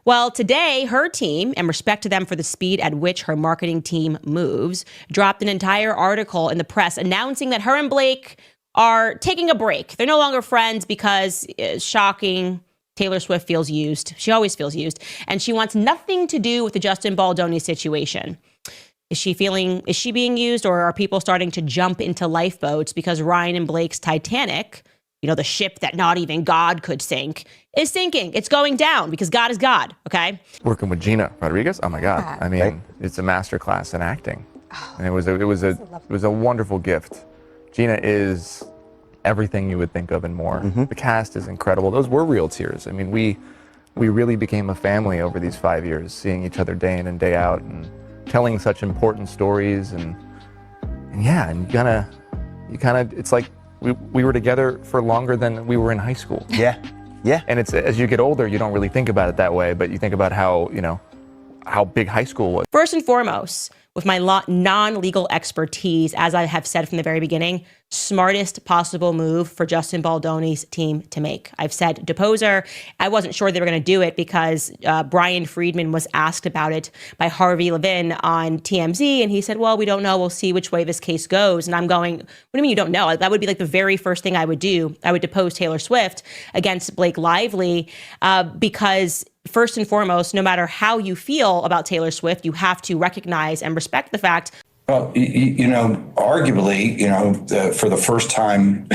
Well, today, her team, and respect to them for the speed at which her marketing team moves, dropped an entire article in the press announcing that her and Blake are taking a break. They're no longer friends because, shocking, Taylor Swift feels used. She always feels used. And she wants nothing to do with the Justin Baldoni situation. Is she being used, or are people starting to jump into lifeboats because Ryan and Blake's Titanic, the ship that not even God could sink, is sinking? It's going down because God is God, okay? Working with Gina Rodriguez, oh my God. I mean, it's a masterclass in acting. And it was a wonderful gift. Gina is everything you would think of and more. The cast is incredible. Those were real tears. I mean, we really became a family over these 5 years, seeing each other day in and day out and telling such important stories, and you kind of, it's like we were together for longer than we were in high school. Yeah. And it's, as you get older, you don't really think about it that way, but you think about how big high school was. First and foremost, with my non-legal expertise, as I have said from the very beginning, smartest possible move for Justin Baldoni's team to make. I've said depose her. I wasn't sure they were going to do it because Brian Friedman was asked about it by Harvey Levin on TMZ, and he said, well, we don't know. We'll see which way this case goes. And I'm going, what do you mean you don't know? That would be like the very first thing I would do. I would depose Taylor Swift against Blake Lively because first and foremost, no matter how you feel about Taylor Swift, you have to recognize and respect the fact. Well, arguably, for the first time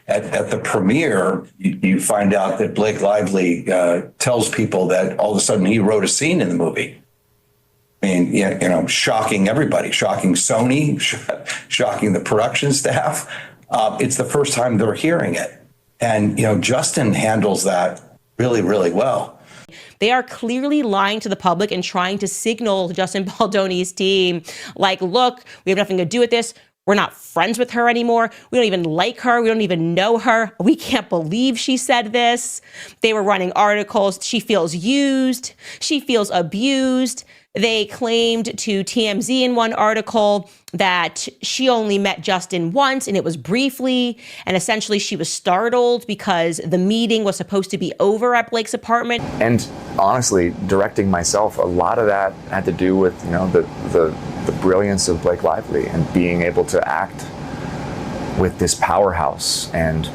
at the premiere, you find out that Blake Lively tells people that all of a sudden he wrote a scene in the movie. I mean, shocking everybody, shocking Sony, shocking the production staff. It's the first time they're hearing it. And, Justin handles that really, really well. They are clearly lying to the public and trying to signal to Justin Baldoni's team, like, look, we have nothing to do with this. We're not friends with her anymore. We don't even like her. We don't even know her. We can't believe she said this. They were running articles. She feels used. She feels abused. They claimed to TMZ in one article that she only met Justin once and it was briefly. And essentially she was startled because the meeting was supposed to be over at Blake's apartment. And honestly, directing myself, a lot of that had to do with, the brilliance of Blake Lively and being able to act with this powerhouse and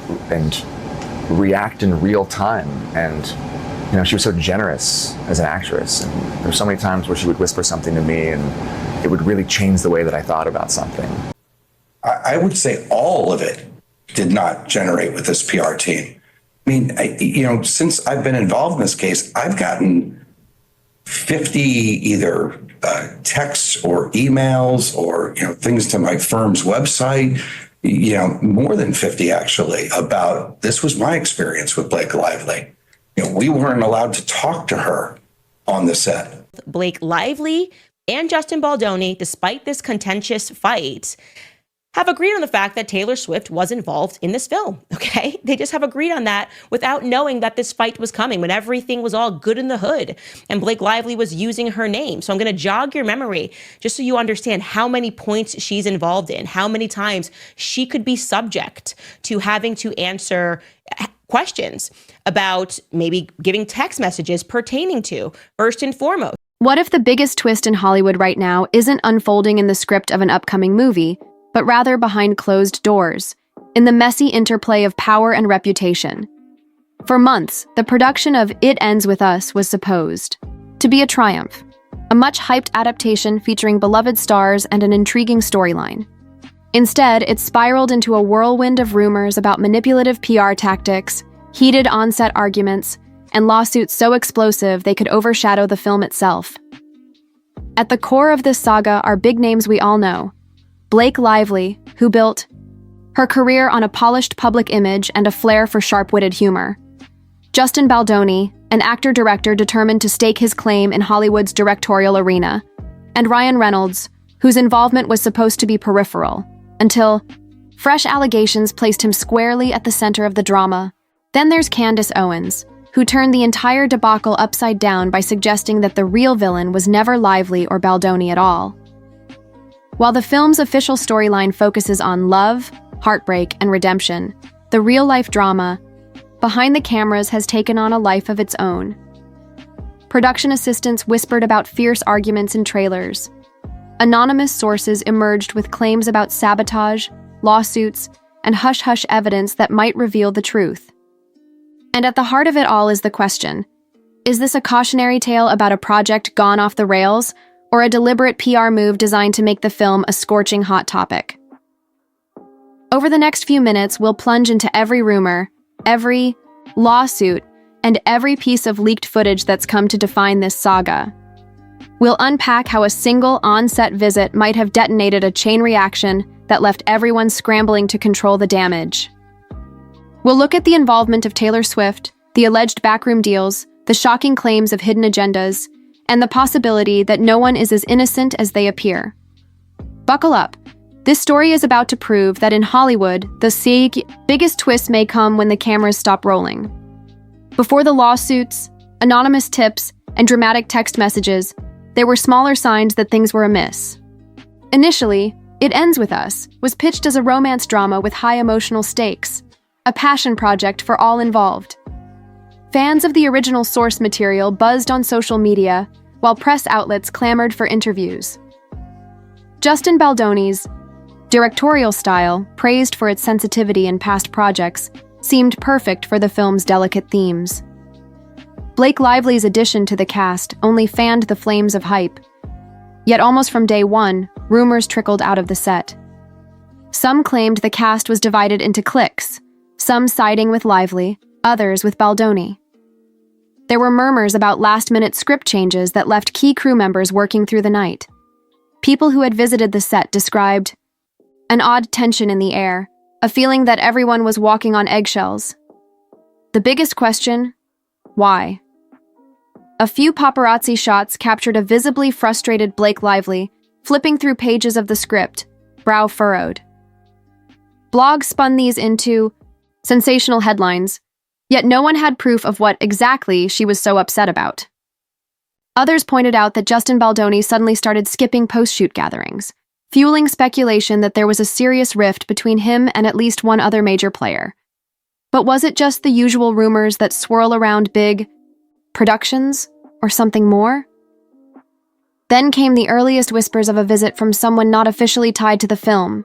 react in real time. And she was so generous as an actress. And there were so many times where she would whisper something to me and it would really change the way that I thought about something. I would say all of it did not generate with this PR team. I mean, since I've been involved in this case, I've gotten 50 either texts or emails or, things to my firm's website, more than 50 actually, about this was my experience with Blake Lively. We weren't allowed to talk to her on the set. Blake Lively and Justin Baldoni, despite this contentious fight, have agreed on the fact that Taylor Swift was involved in this film, okay? They just have agreed on that without knowing that this fight was coming, when everything was all good in the hood and Blake Lively was using her name. So I'm going to jog your memory just so you understand how many points she's involved in, how many times she could be subject to having to answer questions about maybe giving text messages pertaining to, first and foremost. What if the biggest twist in Hollywood right now isn't unfolding in the script of an upcoming movie, but rather behind closed doors, in the messy interplay of power and reputation? For months, the production of It Ends With Us was supposed to be a triumph, a much-hyped adaptation featuring beloved stars and an intriguing storyline. Instead, it spiraled into a whirlwind of rumors about manipulative PR tactics, heated on-set arguments, and lawsuits so explosive they could overshadow the film itself. At the core of this saga are big names we all know. Blake Lively, who built her career on a polished public image and a flair for sharp-witted humor. Justin Baldoni, an actor-director determined to stake his claim in Hollywood's directorial arena. And Ryan Reynolds, whose involvement was supposed to be peripheral, until fresh allegations placed him squarely at the center of the drama. Then there's Candace Owens, who turned the entire debacle upside down by suggesting that the real villain was never Lively or Baldoni at all. While the film's official storyline focuses on love, heartbreak, and redemption, the real-life drama behind the cameras has taken on a life of its own. production assistants whispered about fierce arguments in trailers. Anonymous sources emerged with claims about sabotage, lawsuits, and hush-hush evidence that might reveal the truth. And at the heart of it all is the question: is this a cautionary tale about a project gone off the rails, or a deliberate PR move designed to make the film a scorching hot topic? Over the next few minutes, we'll plunge into every rumor, every lawsuit, and every piece of leaked footage that's come to define this saga. We'll unpack how a single on-set visit might have detonated a chain reaction that left everyone scrambling to control the damage. We'll look at the involvement of Taylor Swift, the alleged backroom deals, the shocking claims of hidden agendas, and the possibility that no one is as innocent as they appear. Buckle up. This story is about to prove that in Hollywood, the biggest twist may come when the cameras stop rolling. Before the lawsuits, anonymous tips, and dramatic text messages, there were smaller signs that things were amiss. Initially, It Ends With Us was pitched as a romance drama with high emotional stakes, a passion project for all involved. Fans of the original source material buzzed on social media, while press outlets clamored for interviews. Justin Baldoni's directorial style, praised for its sensitivity in past projects, seemed perfect for the film's delicate themes. Blake Lively's addition to the cast only fanned the flames of hype. Yet almost from day one, rumors trickled out of the set. Some claimed the cast was divided into cliques, some siding with Lively, others with Baldoni. There were murmurs about last-minute script changes that left key crew members working through the night. People who had visited the set described an odd tension in the air, a feeling that everyone was walking on eggshells. The biggest question: why? A few paparazzi shots captured a visibly frustrated Blake Lively, flipping through pages of the script, brow furrowed. Blogs spun these into sensational headlines, yet no one had proof of what exactly she was so upset about. Others pointed out that Justin Baldoni suddenly started skipping post-shoot gatherings, fueling speculation that there was a serious rift between him and at least one other major player. But was it just the usual rumors that swirl around big productions, or something more? Then came the earliest whispers of a visit from someone not officially tied to the film,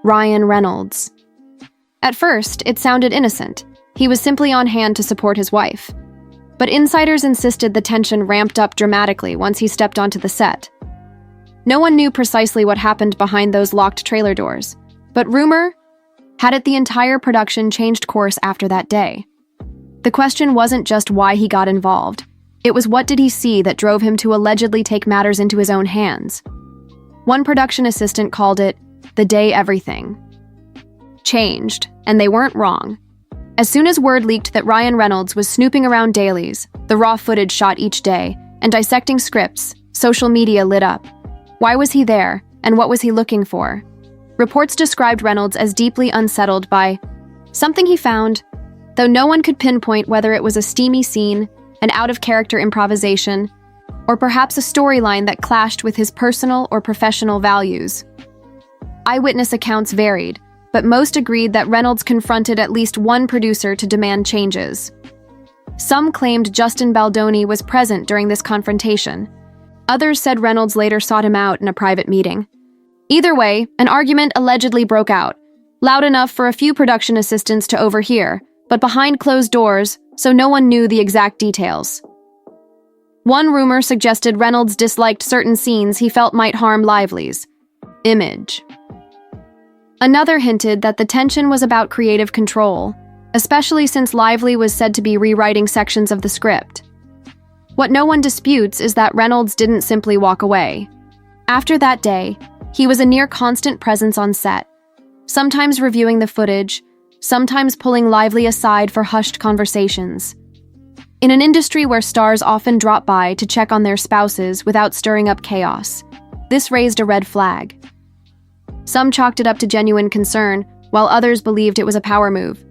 Ryan Reynolds. At first, it sounded innocent. He was simply on hand to support his wife. But insiders insisted the tension ramped up dramatically once he stepped onto the set. No one knew precisely what happened behind those locked trailer doors, but rumor had it the entire production changed course after that day. The question wasn't just why he got involved. It was what did he see that drove him to allegedly take matters into his own hands. One production assistant called it the day everything changed, and they weren't wrong. As soon as word leaked that Ryan Reynolds was snooping around dailies, the raw footage shot each day, and dissecting scripts, social media lit up. Why was he there, and what was he looking for? Reports described Reynolds as deeply unsettled by something he found, though no one could pinpoint whether it was a steamy scene, an out-of-character improvisation, or perhaps a storyline that clashed with his personal or professional values. Eyewitness accounts varied, but most agreed that Reynolds confronted at least one producer to demand changes. Some claimed Justin Baldoni was present during this confrontation. Others said Reynolds later sought him out in a private meeting. Either way, an argument allegedly broke out, loud enough for a few production assistants to overhear, but behind closed doors, so no one knew the exact details. One rumor suggested Reynolds disliked certain scenes he felt might harm Lively's image. Another hinted that the tension was about creative control, especially since Lively was said to be rewriting sections of the script. What no one disputes is that Reynolds didn't simply walk away. After that day, he was a near constant presence on set, sometimes reviewing the footage, sometimes pulling Lively aside for hushed conversations. In an industry where stars often drop by to check on their spouses without stirring up chaos, this raised a red flag. Some chalked it up to genuine concern, while others believed it was a power move.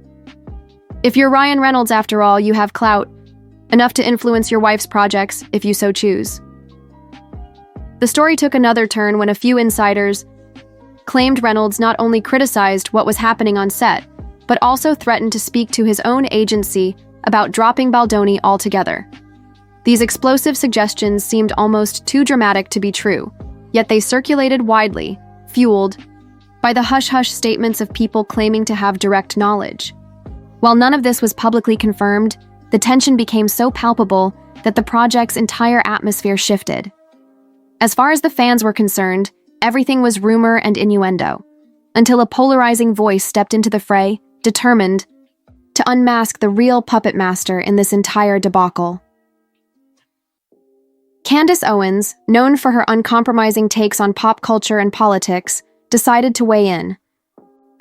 If you're Ryan Reynolds, after all, you have clout, enough to influence your wife's projects if you so choose. The story took another turn when a few insiders claimed Reynolds not only criticized what was happening on set, but also threatened to speak to his own agency about dropping Baldoni altogether. These explosive suggestions seemed almost too dramatic to be true, yet they circulated widely, fueled by the hush-hush statements of people claiming to have direct knowledge. While none of this was publicly confirmed, the tension became so palpable that the project's entire atmosphere shifted. As far as the fans were concerned, everything was rumor and innuendo, until a polarizing voice stepped into the fray, determined to unmask the real puppet master in this entire debacle. Candace Owens, known for her uncompromising takes on pop culture and politics, decided to weigh in.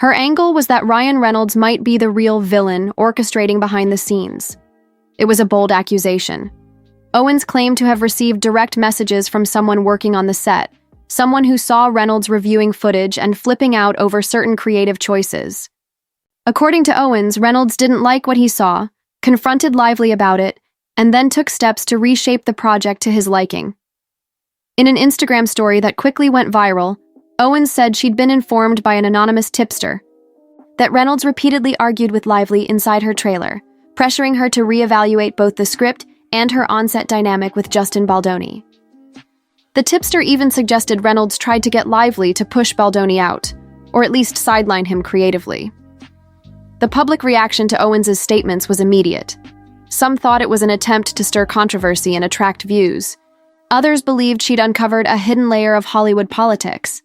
Her angle was that Ryan Reynolds might be the real villain orchestrating behind the scenes. It was a bold accusation. Owens claimed to have received direct messages from someone working on the set, someone who saw Reynolds reviewing footage and flipping out over certain creative choices. According to Owens, Reynolds didn't like what he saw, confronted Lively about it, and then took steps to reshape the project to his liking. In an Instagram story that quickly went viral, Owens said she'd been informed by an anonymous tipster that Reynolds repeatedly argued with Lively inside her trailer, pressuring her to reevaluate both the script and her on-set dynamic with Justin Baldoni. The tipster even suggested Reynolds tried to get Lively to push Baldoni out, or at least sideline him creatively. The public reaction to Owens' statements was immediate. Some thought it was an attempt to stir controversy and attract views. Others believed she'd uncovered a hidden layer of Hollywood politics.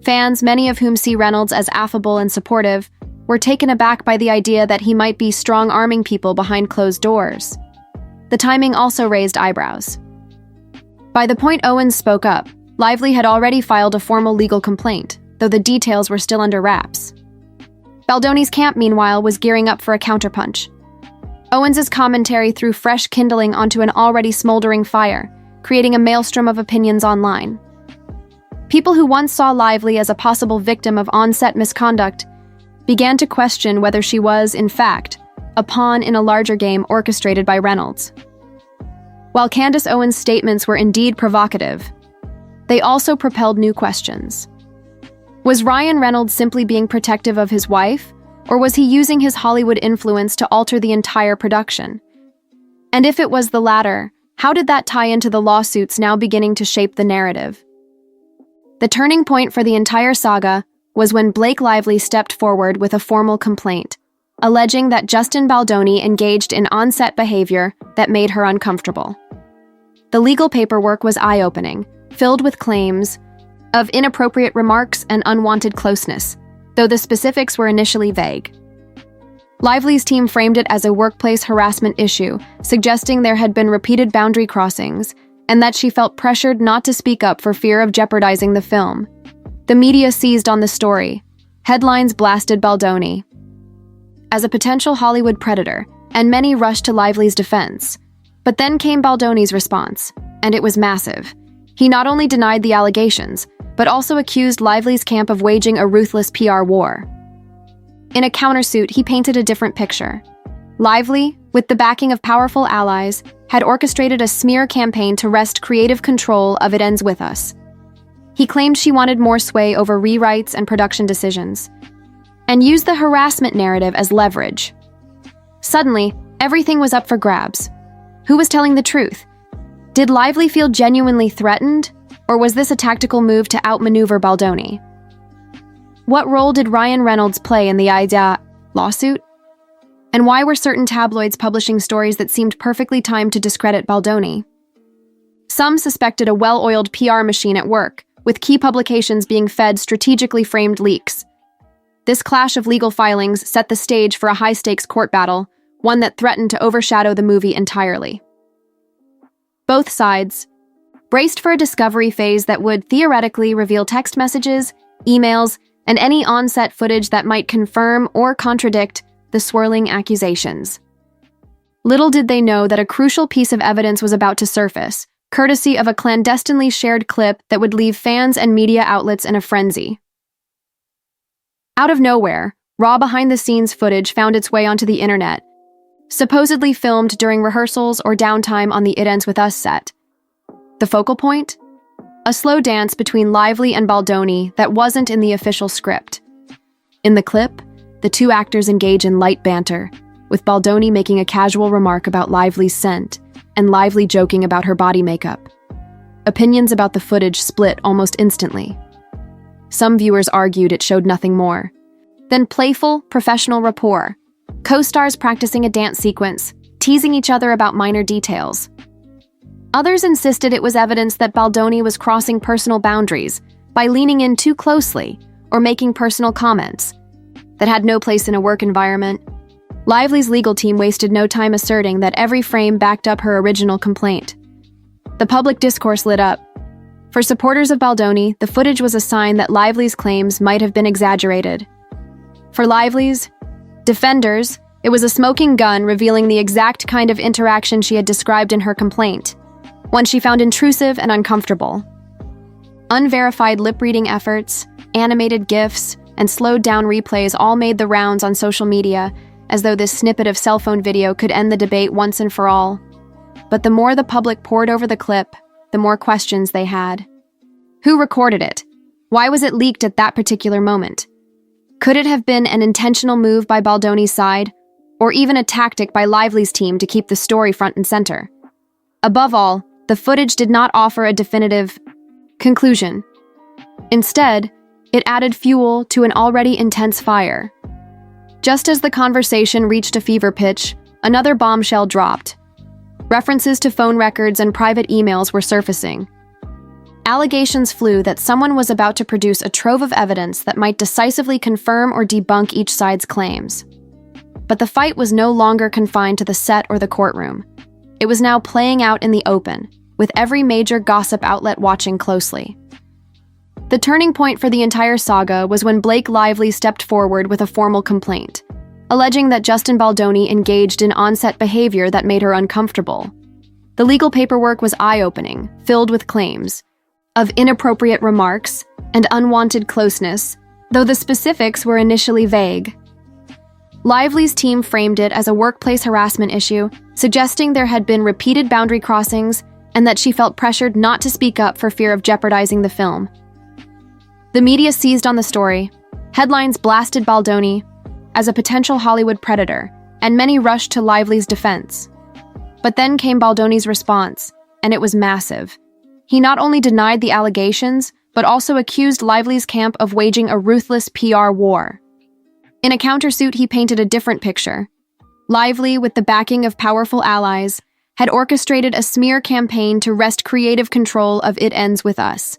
Fans, many of whom see Reynolds as affable and supportive, were taken aback by the idea that he might be strong-arming people behind closed doors. The timing also raised eyebrows. By the point Owens spoke up, Lively had already filed a formal legal complaint, though the details were still under wraps. Baldoni's camp, meanwhile, was gearing up for a counterpunch. Owens' commentary threw fresh kindling onto an already smoldering fire, creating a maelstrom of opinions online. People who once saw Lively as a possible victim of on-set misconduct began to question whether she was, in fact, a pawn in a larger game orchestrated by Reynolds. While Candace Owens' statements were indeed provocative, they also propelled new questions. Was Ryan Reynolds simply being protective of his wife, or was he using his Hollywood influence to alter the entire production? And if it was the latter, how did that tie into the lawsuits now beginning to shape the narrative? The turning point for the entire saga was when Blake Lively stepped forward with a formal complaint, alleging that Justin Baldoni engaged in on-set behavior that made her uncomfortable. The legal paperwork was eye-opening, filled with claims of inappropriate remarks and unwanted closeness, though the specifics were initially vague. Lively's team framed it as a workplace harassment issue, suggesting there had been repeated boundary crossings and that she felt pressured not to speak up for fear of jeopardizing the film. The media seized on the story. Headlines blasted Baldoni as a potential Hollywood predator, and many rushed to Lively's defense. But then came Baldoni's response, and it was massive. He not only denied the allegations, but also accused Lively's camp of waging a ruthless PR war. In a countersuit, he painted a different picture. Lively, with the backing of powerful allies, had orchestrated a smear campaign to wrest creative control of It Ends With Us. He claimed she wanted more sway over rewrites and production decisions, and used the harassment narrative as leverage. Suddenly, everything was up for grabs. Who was telling the truth? Did Lively feel genuinely threatened, or was this a tactical move to outmaneuver Baldoni? What role did Ryan Reynolds play in the Ida lawsuit? And why were certain tabloids publishing stories that seemed perfectly timed to discredit Baldoni? Some suspected a well-oiled PR machine at work, with key publications being fed strategically framed leaks. This clash of legal filings set the stage for a high-stakes court battle, one that threatened to overshadow the movie entirely. Both sides braced for a discovery phase that would theoretically reveal text messages, emails, and any on-set footage that might confirm or contradict the swirling accusations. Little did they know that a crucial piece of evidence was about to surface, courtesy of a clandestinely shared clip that would leave fans and media outlets in a frenzy. Out of nowhere, raw behind-the-scenes footage found its way onto the internet, supposedly filmed during rehearsals or downtime on the It Ends With Us set. The focal point? A slow dance between Lively and Baldoni that wasn't in the official script. In the clip, the two actors engage in light banter, with Baldoni making a casual remark about Lively's scent, and Lively joking about her body makeup. Opinions about the footage split almost instantly. Some viewers argued it showed nothing more than playful, professional rapport, co-stars practicing a dance sequence, teasing each other about minor details. Others insisted it was evidence that Baldoni was crossing personal boundaries by leaning in too closely or making personal comments that had no place in a work environment. Lively's legal team wasted no time asserting that every frame backed up her original complaint. The public discourse lit up. For supporters of Baldoni, the footage was a sign that Lively's claims might have been exaggerated. For Lively's defenders, it was a smoking gun revealing the exact kind of interaction she had described in her complaint, one she found intrusive and uncomfortable. Unverified lip-reading efforts, animated GIFs, and slowed-down replays all made the rounds on social media, as though this snippet of cell phone video could end the debate once and for all. But the more the public pored over the clip, the more questions they had. Who recorded it? Why was it leaked at that particular moment? Could it have been an intentional move by Baldoni's side, or even a tactic by Lively's team to keep the story front and center? Above all, the footage did not offer a definitive conclusion. Instead, it added fuel to an already intense fire. Just as the conversation reached a fever pitch, another bombshell dropped. References to phone records and private emails were surfacing. Allegations flew that someone was about to produce a trove of evidence that might decisively confirm or debunk each side's claims. But the fight was no longer confined to the set or the courtroom. It was now playing out in the open, with every major gossip outlet watching closely. The turning point for the entire saga was when Blake Lively stepped forward with a formal complaint, alleging that Justin Baldoni engaged in on-set behavior that made her uncomfortable. The legal paperwork was eye-opening, filled with claims of inappropriate remarks and unwanted closeness, though the specifics were initially vague. Lively's team framed it as a workplace harassment issue, suggesting there had been repeated boundary crossings and that she felt pressured not to speak up for fear of jeopardizing the film. The media seized on the story. Headlines blasted Baldoni as a potential Hollywood predator, and many rushed to Lively's defense. But then came Baldoni's response, and it was massive. He not only denied the allegations, but also accused Lively's camp of waging a ruthless PR war. In a countersuit, he painted a different picture. Lively, with the backing of powerful allies, had orchestrated a smear campaign to wrest creative control of It Ends With Us.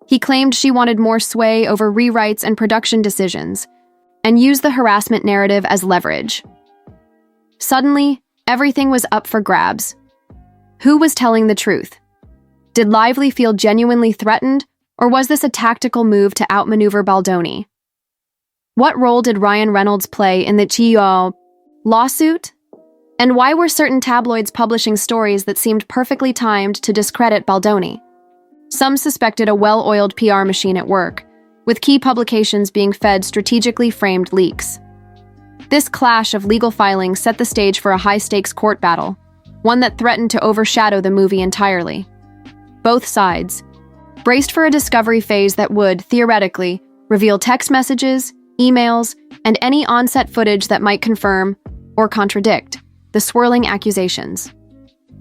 He claimed she wanted more sway over rewrites and production decisions, and used the harassment narrative as leverage. Suddenly, everything was up for grabs. Who was telling the truth? Did Lively feel genuinely threatened, or was this a tactical move to outmaneuver Baldoni? What role did Ryan Reynolds play in the Chio lawsuit? And why were certain tabloids publishing stories that seemed perfectly timed to discredit Baldoni? Some suspected a well-oiled PR machine at work, with key publications being fed strategically framed leaks. This clash of legal filings set the stage for a high-stakes court battle, one that threatened to overshadow the movie entirely. Both sides braced for a discovery phase that would, theoretically, reveal text messages, emails, and any on-set footage that might confirm, or contradict, the swirling accusations.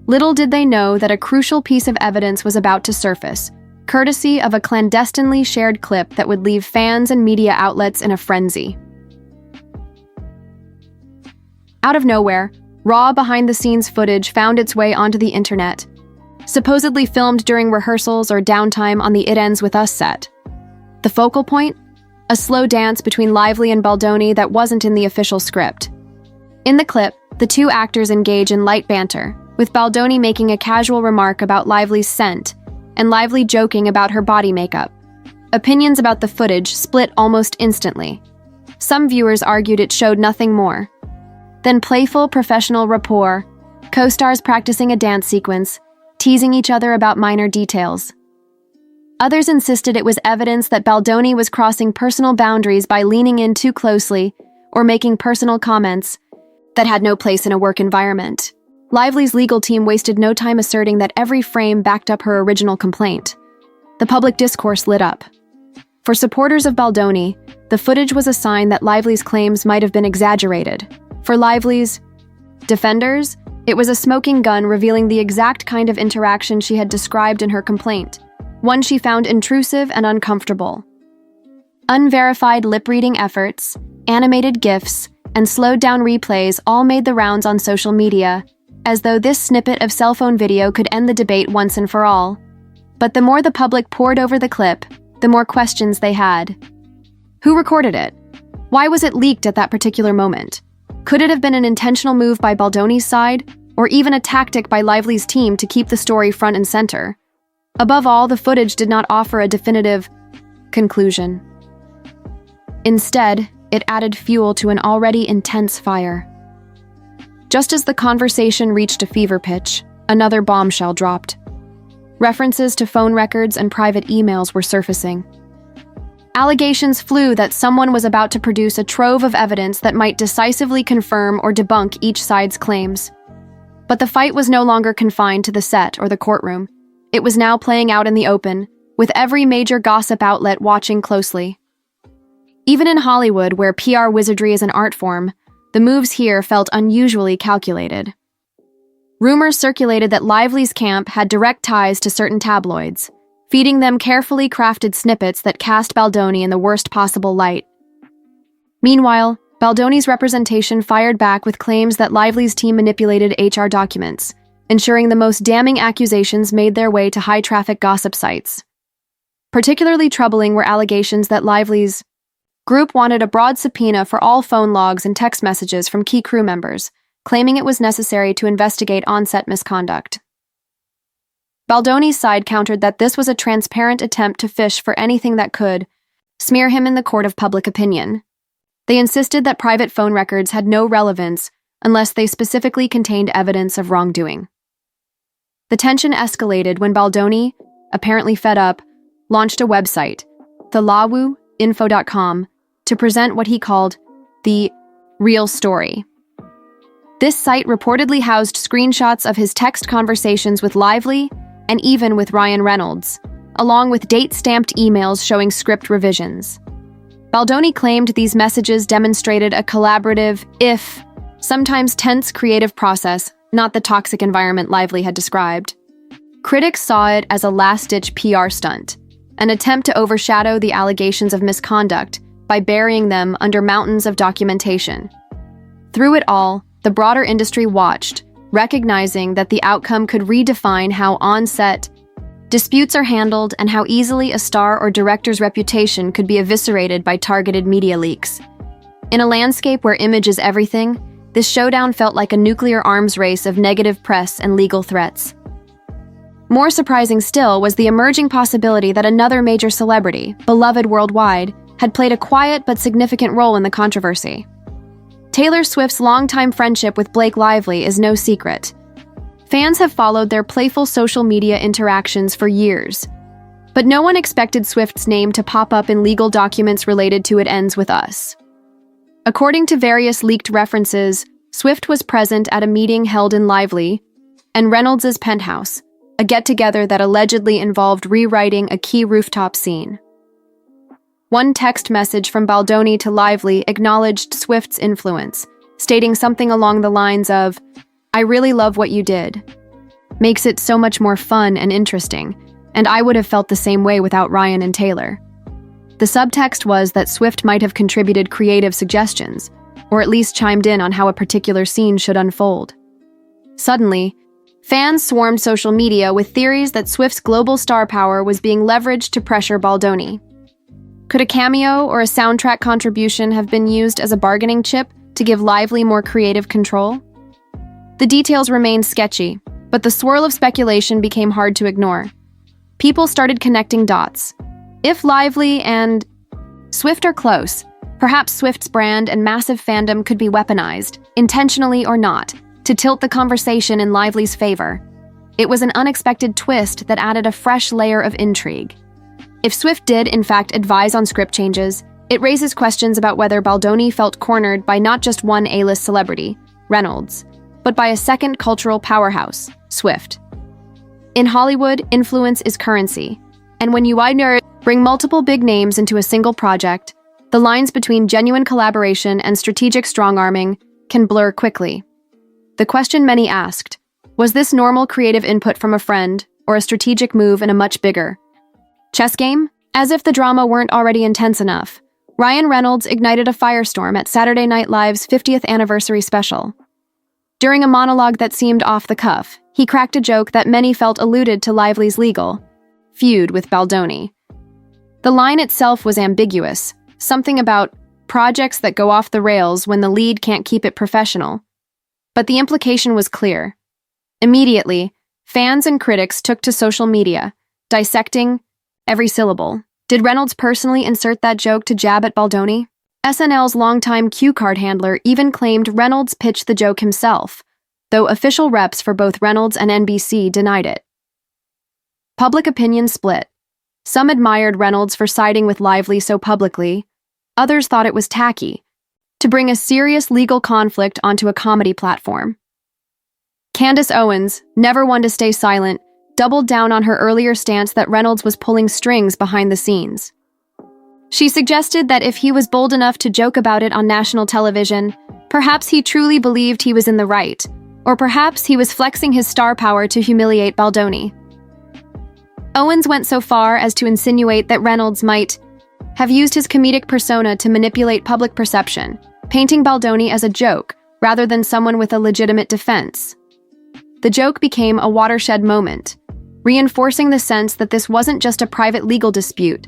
Little did they know that a crucial piece of evidence was about to surface, courtesy of a clandestinely shared clip that would leave fans and media outlets in a frenzy. Out of nowhere, raw behind-the-scenes footage found its way onto the internet, supposedly filmed during rehearsals or downtime on the It Ends With Us set. The focal point? A slow dance between Lively and Baldoni that wasn't in the official script. In the clip, the two actors engage in light banter, with Baldoni making a casual remark about Lively's scent, and Lively joking about her body makeup. Opinions about the footage split almost instantly. Some viewers argued it showed nothing more than playful professional rapport, co-stars practicing a dance sequence, teasing each other about minor details. Others insisted it was evidence that Baldoni was crossing personal boundaries by leaning in too closely or making personal comments that had no place in a work environment. Lively's legal team wasted no time asserting that every frame backed up her original complaint. The public discourse lit up. For supporters of Baldoni, the footage was a sign that Lively's claims might have been exaggerated. For Lively's defenders, It was a smoking gun revealing the exact kind of interaction she had described in her complaint, one she found intrusive and uncomfortable. Unverified lip-reading efforts, animated GIFs, and slowed-down replays all made the rounds on social media, as though this snippet of cell phone video could end the debate once and for all. But the more the public pored over the clip, the more questions they had. Who recorded it? Why was it leaked at that particular moment? Could it have been an intentional move by Baldoni's side, or even a tactic by Lively's team to keep the story front and center? Above all, the footage did not offer a definitive conclusion. Instead, it added fuel to an already intense fire. Just as the conversation reached a fever pitch, another bombshell dropped. References to phone records and private emails were surfacing. Allegations flew that someone was about to produce a trove of evidence that might decisively confirm or debunk each side's claims. But the fight was no longer confined to the set or the courtroom. It was now playing out in the open, with every major gossip outlet watching closely. Even in Hollywood, where PR wizardry is an art form, the moves here felt unusually calculated. Rumors circulated that Lively's camp had direct ties to certain tabloids, feeding them carefully crafted snippets that cast Baldoni in the worst possible light. Meanwhile, Baldoni's representation fired back with claims that Lively's team manipulated HR documents, ensuring the most damning accusations made their way to high-traffic gossip sites. Particularly troubling were allegations that Lively's group wanted a broad subpoena for all phone logs and text messages from key crew members, claiming it was necessary to investigate on-set misconduct. Baldoni's side countered that this was a transparent attempt to fish for anything that could smear him in the court of public opinion. They insisted that private phone records had no relevance unless they specifically contained evidence of wrongdoing. The tension escalated when Baldoni, apparently fed up, launched a website, thelawuinfo.com, to present what he called the real story. This site reportedly housed screenshots of his text conversations with Lively and even with Ryan Reynolds, along with date-stamped emails showing script revisions. Baldoni claimed these messages demonstrated a collaborative, if sometimes tense creative process, not the toxic environment Lively had described. Critics saw it as a last-ditch PR stunt, an attempt to overshadow the allegations of misconduct by burying them under mountains of documentation. Through it all, the broader industry watched, recognizing that the outcome could redefine how on-set disputes are handled and how easily a star or director's reputation could be eviscerated by targeted media leaks. In a landscape where image is everything, this showdown felt like a nuclear arms race of negative press and legal threats. More surprising still was the emerging possibility that another major celebrity, beloved worldwide, had played a quiet but significant role in the controversy. Taylor Swift's longtime friendship with Blake Lively is no secret. Fans have followed their playful social media interactions for years, but no one expected Swift's name to pop up in legal documents related to It Ends With Us. According to various leaked references, Swift was present at a meeting held in Lively and Reynolds' penthouse, a get-together that allegedly involved rewriting a key rooftop scene. One text message from Baldoni to Lively acknowledged Swift's influence, stating something along the lines of, "I really love what you did. Makes it so much more fun and interesting, and I would have felt the same way without Ryan and Taylor." The subtext was that Swift might have contributed creative suggestions, or at least chimed in on how a particular scene should unfold. Suddenly, fans swarmed social media with theories that Swift's global star power was being leveraged to pressure Baldoni. Could a cameo or a soundtrack contribution have been used as a bargaining chip to give Lively more creative control? The details remained sketchy, but the swirl of speculation became hard to ignore. People started connecting dots. If Lively and Swift are close, perhaps Swift's brand and massive fandom could be weaponized, intentionally or not, to tilt the conversation in Lively's favor. It was an unexpected twist that added a fresh layer of intrigue. If Swift did, in fact, advise on script changes, it raises questions about whether Baldoni felt cornered by not just one A-list celebrity, Reynolds, but by a second cultural powerhouse, Swift. In Hollywood, influence is currency, and when you either bring multiple big names into a single project, the lines between genuine collaboration and strategic strong-arming can blur quickly. The question many asked, was this normal creative input from a friend, or a strategic move in a much bigger chess game? As if the drama weren't already intense enough, Ryan Reynolds ignited a firestorm at Saturday Night Live's 50th anniversary special. During a monologue that seemed off the cuff, he cracked a joke that many felt alluded to Lively's legal feud with Baldoni. The line itself was ambiguous, something about projects that go off the rails when the lead can't keep it professional. But the implication was clear. Immediately, fans and critics took to social media, dissecting every syllable. Did Reynolds personally insert that joke to jab at Baldoni? SNL's longtime cue card handler even claimed Reynolds pitched the joke himself, though official reps for both Reynolds and NBC denied it. Public opinion split. Some admired Reynolds for siding with Lively so publicly. Others thought it was tacky to bring a serious legal conflict onto a comedy platform. Candace Owens, never one to stay silent, doubled down on her earlier stance that Reynolds was pulling strings behind the scenes. She suggested that if he was bold enough to joke about it on national television, perhaps he truly believed he was in the right, or perhaps he was flexing his star power to humiliate Baldoni. Owens went so far as to insinuate that Reynolds might have used his comedic persona to manipulate public perception, painting Baldoni as a joke rather than someone with a legitimate defense. The joke became a watershed moment, reinforcing the sense that this wasn't just a private legal dispute,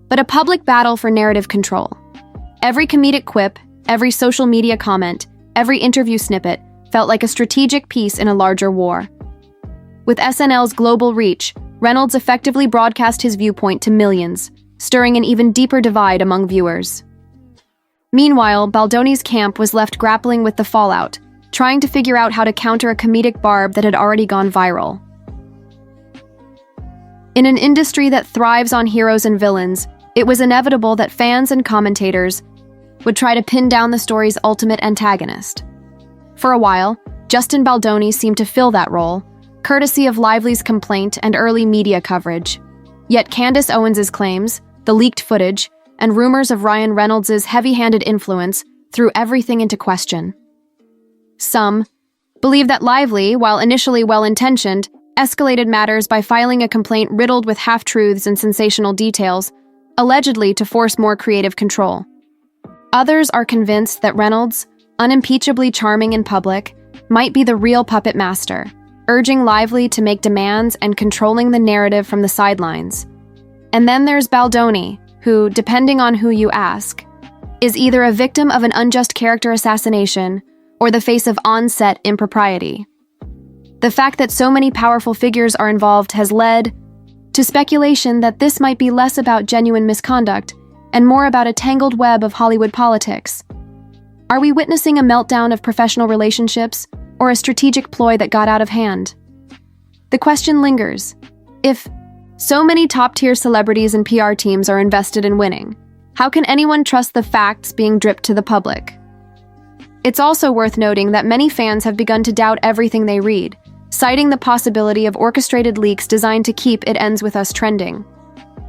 but a public battle for narrative control. Every comedic quip, every social media comment, every interview snippet felt like a strategic piece in a larger war. With SNL's global reach, Reynolds effectively broadcast his viewpoint to millions, stirring an even deeper divide among viewers. Meanwhile, Baldoni's camp was left grappling with the fallout, trying to figure out how to counter a comedic barb that had already gone viral. In an industry that thrives on heroes and villains, it was inevitable that fans and commentators would try to pin down the story's ultimate antagonist. For a while, Justin Baldoni seemed to fill that role, courtesy of Lively's complaint and early media coverage. Yet Candace Owens' claims, the leaked footage, and rumors of Ryan Reynolds' heavy-handed influence threw everything into question. Some believe that Lively, while initially well-intentioned, escalated matters by filing a complaint riddled with half-truths and sensational details, allegedly to force more creative control. Others are convinced that Reynolds, unimpeachably charming in public, might be the real puppet master, urging Lively to make demands and controlling the narrative from the sidelines. And then there's Baldoni, who, depending on who you ask, is either a victim of an unjust character assassination or the face of on-set impropriety. The fact that so many powerful figures are involved has led to speculation that this might be less about genuine misconduct and more about a tangled web of Hollywood politics. Are we witnessing a meltdown of professional relationships or a strategic ploy that got out of hand? The question lingers. If so many top-tier celebrities and PR teams are invested in winning, how can anyone trust the facts being dripped to the public? It's also worth noting that many fans have begun to doubt everything they read, citing the possibility of orchestrated leaks designed to keep It Ends With Us trending.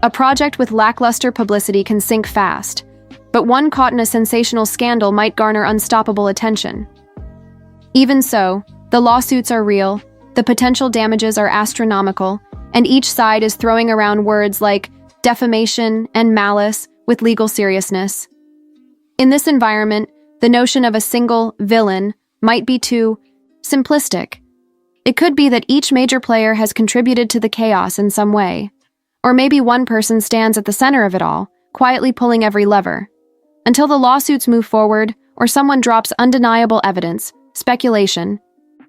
A project with lackluster publicity can sink fast, but one caught in a sensational scandal might garner unstoppable attention. Even so, the lawsuits are real, the potential damages are astronomical, and each side is throwing around words like defamation and malice with legal seriousness. In this environment, the notion of a single villain might be too simplistic. It could be that each major player has contributed to the chaos in some way. Or maybe one person stands at the center of it all, quietly pulling every lever. Until the lawsuits move forward, or someone drops undeniable evidence, speculation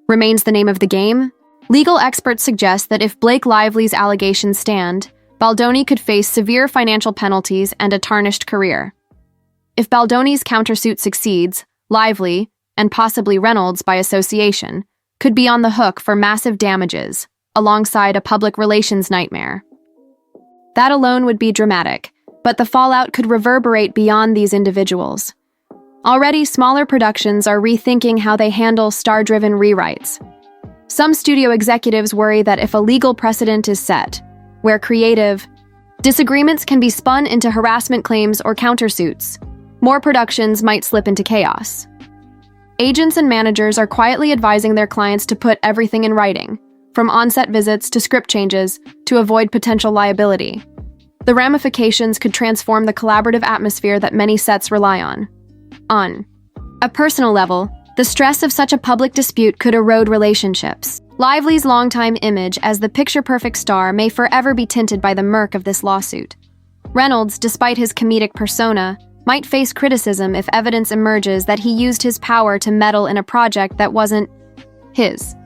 remains the name of the game. Legal experts suggest that if Blake Lively's allegations stand, Baldoni could face severe financial penalties and a tarnished career. If Baldoni's countersuit succeeds, Lively, and possibly Reynolds by association, could be on the hook for massive damages, alongside a public relations nightmare. That alone would be dramatic, but the fallout could reverberate beyond these individuals. Already, smaller productions are rethinking how they handle star-driven rewrites. Some studio executives worry that if a legal precedent is set, where creative disagreements can be spun into harassment claims or countersuits, more productions might slip into chaos. Agents and managers are quietly advising their clients to put everything in writing, from on-set visits to script changes, to avoid potential liability. The ramifications could transform the collaborative atmosphere that many sets rely on. On a personal level, the stress of such a public dispute could erode relationships. Lively's longtime image as the picture-perfect star may forever be tinted by the murk of this lawsuit. Reynolds, despite his comedic persona, might face criticism if evidence emerges that he used his power to meddle in a project that wasn't his.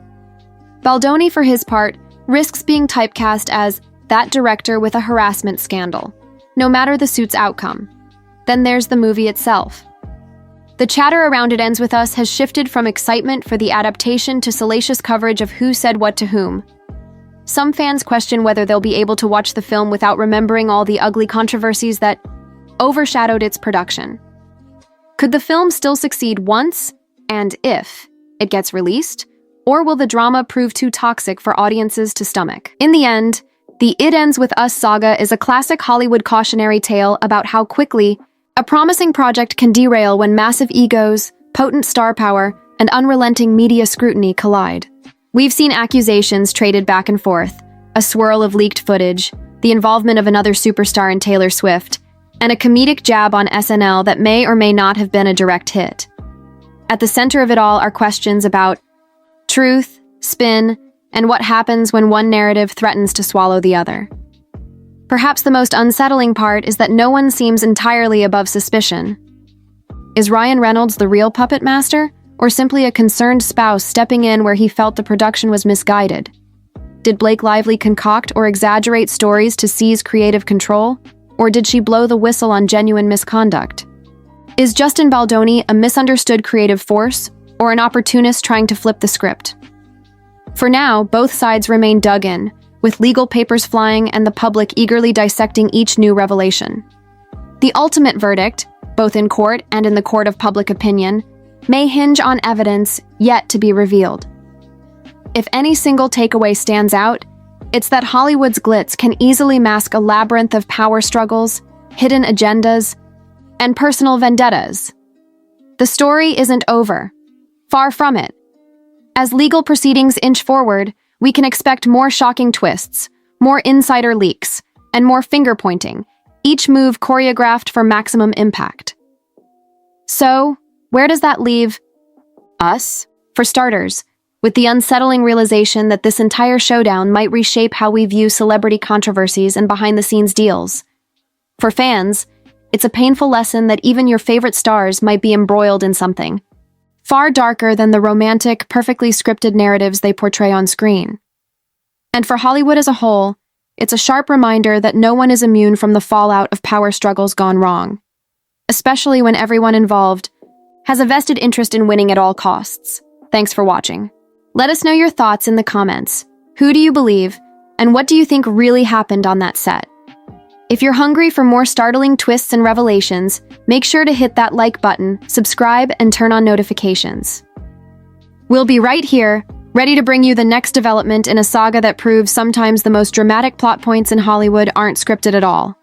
Baldoni, for his part, risks being typecast as that director with a harassment scandal, no matter the suit's outcome. Then there's the movie itself. The chatter around It Ends With Us has shifted from excitement for the adaptation to salacious coverage of who said what to whom. Some fans question whether they'll be able to watch the film without remembering all the ugly controversies that overshadowed its production. Could the film still succeed once, and if, it gets released? Or will the drama prove too toxic for audiences to stomach? In the end, the It Ends With Us saga is a classic Hollywood cautionary tale about how quickly a promising project can derail when massive egos, potent star power, and unrelenting media scrutiny collide. We've seen accusations traded back and forth, a swirl of leaked footage, the involvement of another superstar in Taylor Swift, and a comedic jab on SNL that may or may not have been a direct hit. At the center of it all are questions about truth, spin, and what happens when one narrative threatens to swallow the other. Perhaps the most unsettling part is that no one seems entirely above suspicion. Is Ryan Reynolds the real puppet master, or simply a concerned spouse stepping in where he felt the production was misguided? Did Blake Lively concoct or exaggerate stories to seize creative control, or did she blow the whistle on genuine misconduct? Is Justin Baldoni a misunderstood creative force, or an opportunist trying to flip the script? For now, both sides remain dug in, with legal papers flying and the public eagerly dissecting each new revelation. The ultimate verdict, both in court and in the court of public opinion, may hinge on evidence yet to be revealed. If any single takeaway stands out, it's that Hollywood's glitz can easily mask a labyrinth of power struggles, hidden agendas, and personal vendettas. The story isn't over. Far from it. As legal proceedings inch forward, we can expect more shocking twists, more insider leaks, and more finger-pointing, each move choreographed for maximum impact. So, where does that leave us? For starters, with the unsettling realization that this entire showdown might reshape how we view celebrity controversies and behind-the-scenes deals. For fans, it's a painful lesson that even your favorite stars might be embroiled in something far darker than the romantic, perfectly scripted narratives they portray on screen. And for Hollywood as a whole, it's a sharp reminder that no one is immune from the fallout of power struggles gone wrong, especially when everyone involved has a vested interest in winning at all costs. Thanks for watching. Let us know your thoughts in the comments. Who do you believe, and what do you think really happened on that set? If you're hungry for more startling twists and revelations, make sure to hit that like button, subscribe, and turn on notifications. We'll be right here, ready to bring you the next development in a saga that proves sometimes the most dramatic plot points in Hollywood aren't scripted at all.